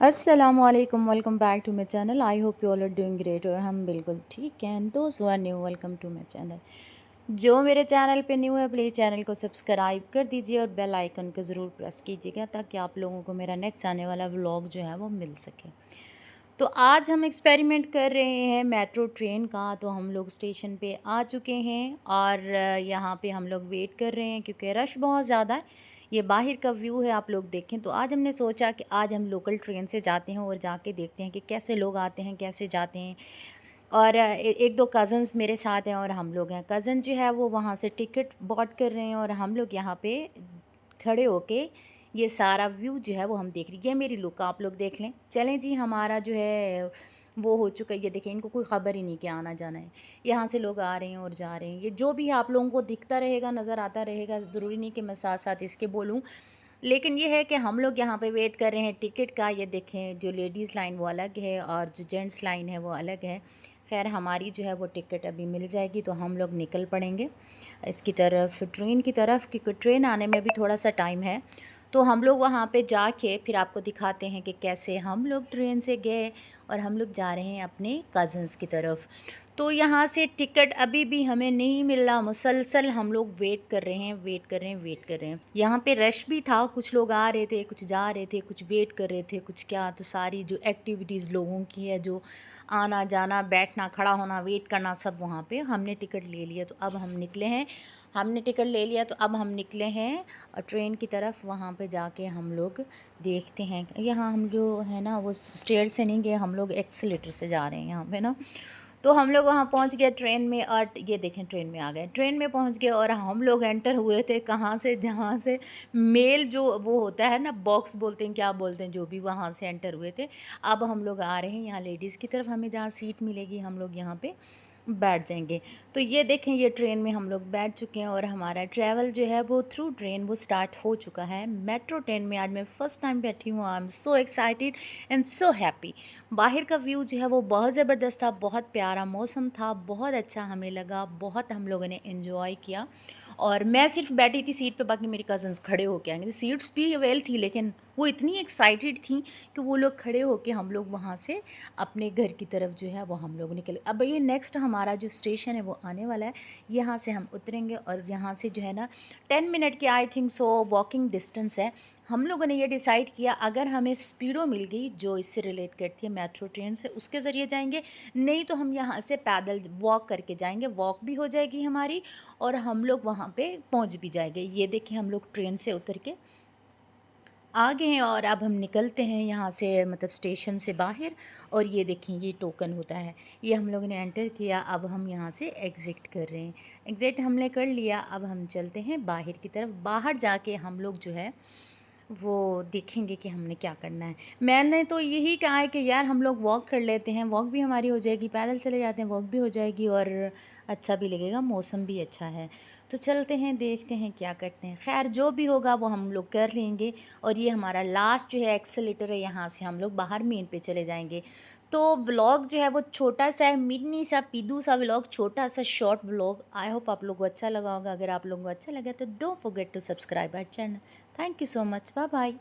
अस्सलामुअलैकुम, welcome back to my channel. I hope you all are doing great. और हम बिल्कुल ठीक हैं। दोस्त who are new, welcome to my channel. जो मेरे चैनल पे न्यू है प्लीज़ चैनल को सब्सक्राइब कर दीजिए और बेल आइकन को ज़रूर प्रेस कीजिएगा ताकि आप लोगों को मेरा नेक्स्ट आने वाला व्लॉग जो है वो मिल सके। तो आज हम एक्सपेरिमेंट कर रहे हैं मेट्रो ट्रेन का। तो हम लोग स्टेशन पे आ चुके हैं और यहाँ पे हम लोग वेट कर रहे हैं क्योंकि रश बहुत ज़्यादा है। ये बाहर का व्यू है, आप लोग देखें। तो आज हमने सोचा कि आज हम लोकल ट्रेन से जाते हैं और जाके देखते हैं कि कैसे लोग आते हैं, कैसे जाते हैं। और एक दो कज़न्स मेरे साथ हैं और हम लोग हैं। कज़न जो है वो वहाँ से टिकट बॉट कर रहे हैं और हम लोग यहाँ पे खड़े होके ये सारा व्यू जो है वो हम देख रहे हैं। ये मेरी लुक आप लोग देख लें। चलें जी, हमारा जो है वो हो चुका है। ये देखें, इनको कोई ख़बर ही नहीं कि आना जाना है। यहाँ से लोग आ रहे हैं और जा रहे हैं। ये जो भी आप लोगों को दिखता रहेगा, नज़र आता रहेगा, ज़रूरी नहीं कि मैं साथ साथ इसके बोलूँ। लेकिन ये है कि हम लोग यहाँ पे वेट कर रहे हैं टिकट का। ये देखें, जो लेडीज़ लाइन वो अलग है और जो जेंट्स लाइन है वो अलग है। खैर, हमारी जो है वो टिकट अभी मिल जाएगी तो हम लोग निकल पड़ेंगे इसकी तरफ, ट्रेन की तरफ, क्योंकि ट्रेन आने में भी थोड़ा सा टाइम है। तो हम लोग वहाँ पे जाके फिर आपको दिखाते हैं कि कैसे हम लोग ट्रेन से गए और हम लोग जा रहे हैं अपने कज़न्स की तरफ। तो यहाँ से टिकट अभी भी हमें नहीं मिल रहा। मुसलसल हम लोग वेट कर रहे हैं, वेट कर रहे हैं, वेट कर रहे हैं। यहाँ पे रश भी था, कुछ लोग आ रहे थे, कुछ जा रहे थे, कुछ वेट कर रहे थे, कुछ क्या। तो सारी जो एक्टिविटीज़ लोगों की है, जो आना जाना, बैठना, खड़ा होना, वेट करना, सब वहाँ पे। हमने टिकट ले लिया तो अब हम निकले हैं। हमने टिकट ले लिया तो अब हम निकले हैं और ट्रेन की तरफ। वहाँ पे जाके हम लोग देखते हैं। यहाँ हम जो है ना वो स्टेयर से नहीं गए, हम लोग एक्सीलेटर से जा रहे हैं यहाँ पे ना। तो हम लोग वहाँ पहुँच गए ट्रेन में और ये देखें, ट्रेन में आ गए। ट्रेन में पहुँच गए और हम लोग एंटर हुए थे कहाँ से, जहाँ से मेल जो वो होता है ना, बॉक्स बोलते हैं, क्या बोलते हैं, जो भी, वहाँ से एंटर हुए थे। अब हम लोग आ रहे हैं यहाँ लेडीज़ की तरफ। हमें जहाँ सीट मिलेगी हम लोग यहाँ पे बैठ जाएंगे। तो ये देखें, ये ट्रेन में हम लोग बैठ चुके हैं और हमारा ट्रैवल जो है वो थ्रू ट्रेन वो स्टार्ट हो चुका है। मेट्रो ट्रेन में आज मैं फ़र्स्ट टाइम बैठी हूँ। I am so excited and so happy. बाहर का व्यू जो है वो बहुत ज़बरदस्त था, बहुत प्यारा मौसम था, बहुत अच्छा हमें लगा, बहुत हम लोगों ने एंजॉय किया। और मैं सिर्फ बैठी थी सीट पे, बाकी मेरी कज़न्स खड़े होके आएंगे। सीट्स भी अवेल थी लेकिन वो इतनी एक्साइटेड थी कि वो लोग खड़े होके, हम लोग वहाँ से अपने घर की तरफ जो है वो हम लोग निकले। अब ये नेक्स्ट हमारा जो स्टेशन है वो आने वाला है। यहाँ से हम उतरेंगे और यहाँ से जो है ना 10 मिनट की I think so walking distance है। हम लोगों ने ये डिसाइड किया, अगर हमें स्पीडो मिल गई जो इससे रिलेट करती है मेट्रो ट्रेन से, उसके ज़रिए जाएंगे। नहीं तो हम यहाँ से पैदल वॉक करके जाएंगे, वॉक भी हो जाएगी हमारी और हम लोग वहाँ पे पहुँच भी जाएंगे। ये देखिए, हम लोग ट्रेन से उतर के आ गए हैं और अब हम निकलते हैं यहाँ से, मतलब स्टेशन से बाहर। और ये देखें, ये टोकन होता है, ये हम लोगों ने एंटर किया। अब हम यहाँ से एग्ज़िट कर रहे हैं। एग्ज़िट हमने कर लिया। अब हम चलते हैं बाहर की तरफ। बाहर जाके हम लोग जो है वो देखेंगे कि हमने क्या करना है। मैंने तो यही कहा है कि यार हम लोग वॉक कर लेते हैं, वॉक भी हमारी हो जाएगी, पैदल चले जाते हैं, वॉक भी हो जाएगी और अच्छा भी लगेगा, मौसम भी अच्छा है। तो चलते हैं, देखते हैं क्या करते हैं। खैर, जो भी होगा वो हम लोग कर लेंगे। और ये हमारा लास्ट जो है एक्सेलेटर है, यहाँ से हम लोग बाहर मेन पे चले जाएंगे। तो व्लॉग जो है वो छोटा सा है, मिनी सा पीदू सा व्लॉग, छोटा सा शॉर्ट व्लॉग। आई होप आप लोगों को अच्छा लगा होगा। अगर आप लोगों को अच्छा लगा तो don't forget to subscribe our channel. Thank you so much. Bye bye.